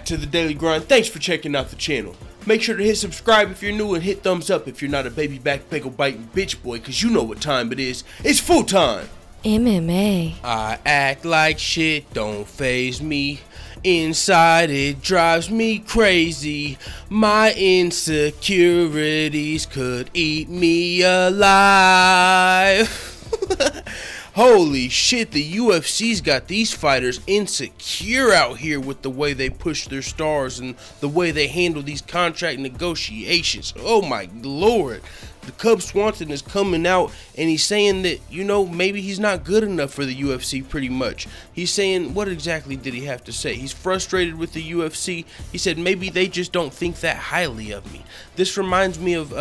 back to the Daily Grind. Thanks for checking out the channel. Make sure to hit subscribe if you're new and hit thumbs up if you're not a baby back pickle biting bitch boy, cause you know what time it is. It's full time. MMA. I act like shit don't faze me. Inside it drives me crazy. My insecurities could eat me alive. Holy shit, the UFC's got these fighters insecure out here with the way they push their stars and the way they handle these contract negotiations. Oh my lord. The Cub Swanson is coming out and he's saying that, you know, maybe he's not good enough for the UFC pretty much. He's saying, what exactly did he have to say? He's frustrated with the UFC. He said maybe they just don't think that highly of me. This reminds me of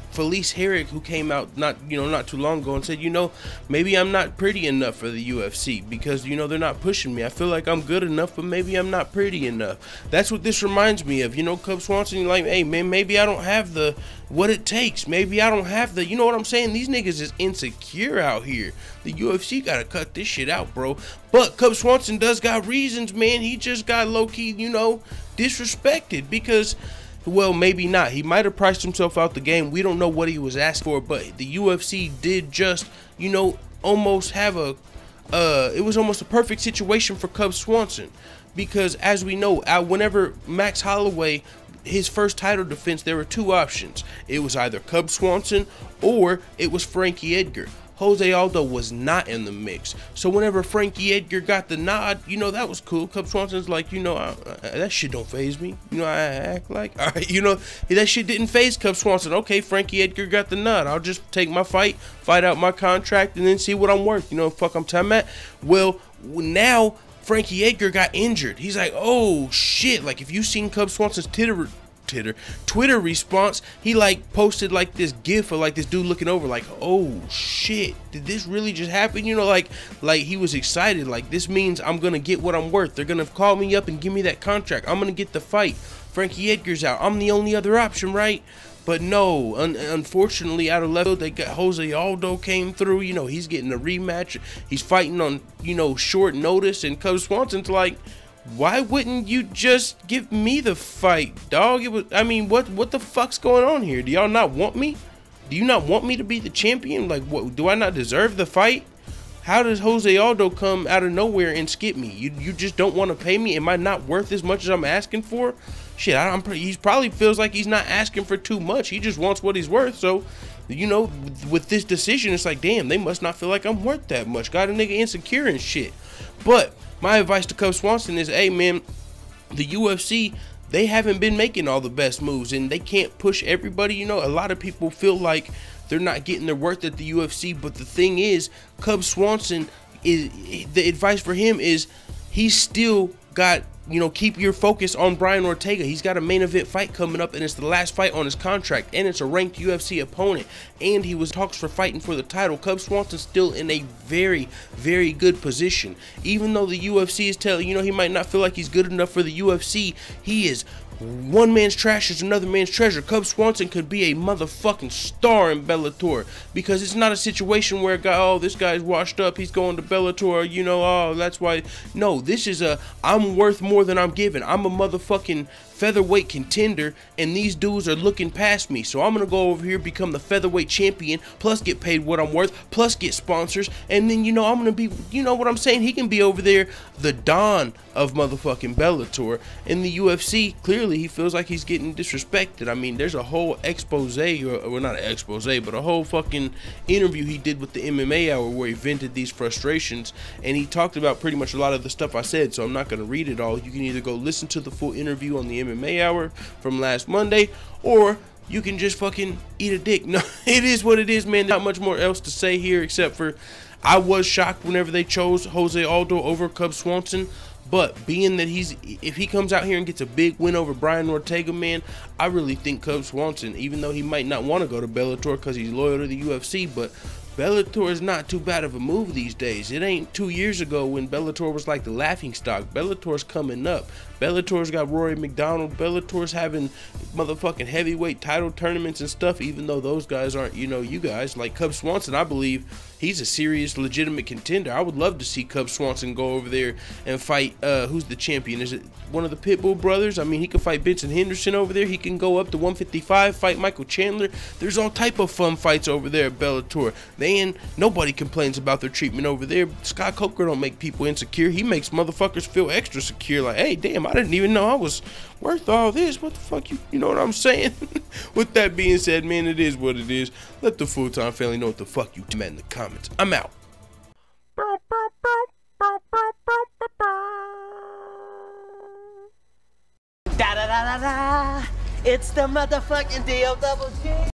Felice Herrick, who came out not too long ago and said, you know, maybe I'm not pretty enough for the UFC because, you know, they're not pushing me. I feel like I'm good enough, but maybe I'm not pretty enough. That's what this reminds me of. You know, Cub Swanson, like, hey man, maybe I don't have the what it takes. Maybe I don't have the, you know what I'm saying? These niggas is insecure out here. The UFC gotta cut this shit out, bro. But Cub Swanson does got reasons, man. He just got low-key, you know, disrespected because, well, maybe not. He might have priced himself out the game. We don't know what he was asking for, but the UFC did just, you know, almost have a, it was almost a perfect situation for Cub Swanson. Because as we know, whenever Max Holloway, his first title defense, there were two options. It was either Cub Swanson or it was Frankie Edgar. Jose Aldo was not in the mix. So whenever Frankie Edgar got the nod, you know, that was cool. Cub Swanson's like, you know, that shit don't faze me. You know, I act like, all right, you know, that shit didn't faze Cub Swanson. Okay, Frankie Edgar got the nod. I'll just take my fight out my contract, and then see what I'm worth. You know, fuck I'm time at. Well, now Frankie Edgar got injured. He's like, oh shit. Like, if you've seen Cub Swanson's Twitter response, he like posted like this gif of like this dude looking over like, oh shit, did this really just happen? You know, like he was excited, like this means I'm gonna get what I'm worth. They're gonna call me up and give me that contract. I'm gonna get the fight. Frankie Edgar's out. I'm the only other option, right? But no, unfortunately, out of left field, they got Jose Aldo came through. You know, he's getting a rematch. He's fighting on, you know, short notice, and Cub Swanson's like, why wouldn't you just give me the fight, dog? It was, I mean, what the fuck's going on here? Do y'all not want me? Do you not want me to be the champion? Like, what, do I not deserve the fight? How does Jose Aldo come out of nowhere and skip me? You just don't want to pay me? Am I not worth as much as I'm asking for? Shit, he probably feels like he's not asking for too much. He just wants what he's worth. So, you know, with this decision, it's like, damn, they must not feel like I'm worth that much. Got a nigga insecure and shit. But my advice to Cub Swanson is, hey man, the UFC, they haven't been making all the best moves, and they can't push everybody. You know, a lot of people feel like they're not getting their worth at the UFC, but the thing is, Cub Swanson, the advice for him is he's still got, you know, keep your focus on Brian Ortega. He's got a main event fight coming up, and it's the last fight on his contract, and it's a ranked UFC opponent, and he was talks for fighting for the title. Cub Swanson's still in a very, very good position. Even though the UFC is telling, you know, he might not feel like he's good enough for the UFC, he is one man's trash is another man's treasure. Cub Swanson could be a motherfucking star in Bellator, because it's not a situation where a guy, oh, this guy's washed up, he's going to Bellator, you know, oh, that's why. No, this is a, I'm worth more than I'm given. I'm a motherfucking featherweight contender, and these dudes are looking past me, so I'm gonna go over here, become the featherweight champion, plus get paid what I'm worth, plus get sponsors, and then, you know, I'm gonna be, you know what I'm saying, he can be over there the Don of motherfucking Bellator. In the UFC, clearly he feels like he's getting disrespected. I mean, there's a whole expose, or well, not an expose, but a whole fucking interview he did with the MMA Hour where he vented these frustrations, and he talked about pretty much a lot of the stuff I said, so I'm not gonna read it all. You can either go listen to the full interview on the MMA Hour from last Monday, or you can just fucking eat a dick. No, it is what it is, man. Not much more else to say here, except for I was shocked whenever they chose Jose Aldo over Cub Swanson. But being that if he comes out here and gets a big win over Brian Ortega, man, I really think Cub Swanson, even though he might not want to go to Bellator because he's loyal to the UFC, but Bellator is not too bad of a move these days. It ain't 2 years ago when Bellator was like the laughing stock. Bellator's coming up. Bellator's got Rory McDonald. Bellator's having motherfucking heavyweight title tournaments and stuff, even though those guys aren't, you know, you guys. Like Cub Swanson, I believe he's a serious, legitimate contender. I would love to see Cub Swanson go over there and fight, who's the champion? Is it one of the Pitbull brothers? I mean, he could fight Benson Henderson over there. He can go up to 155, fight Michael Chandler. There's all type of fun fights over there at Bellator. Man, nobody complains about their treatment over there. Scott Coker don't make people insecure. He makes motherfuckers feel extra secure. Like, hey, damn, I didn't even know I was worth all this. What the fuck, you know what I'm saying? With that being said, man, it is what it is. Let the full-time family know what the fuck you meant in the comments. I'm out. Da da da da da. It's the motherfucking DOWG.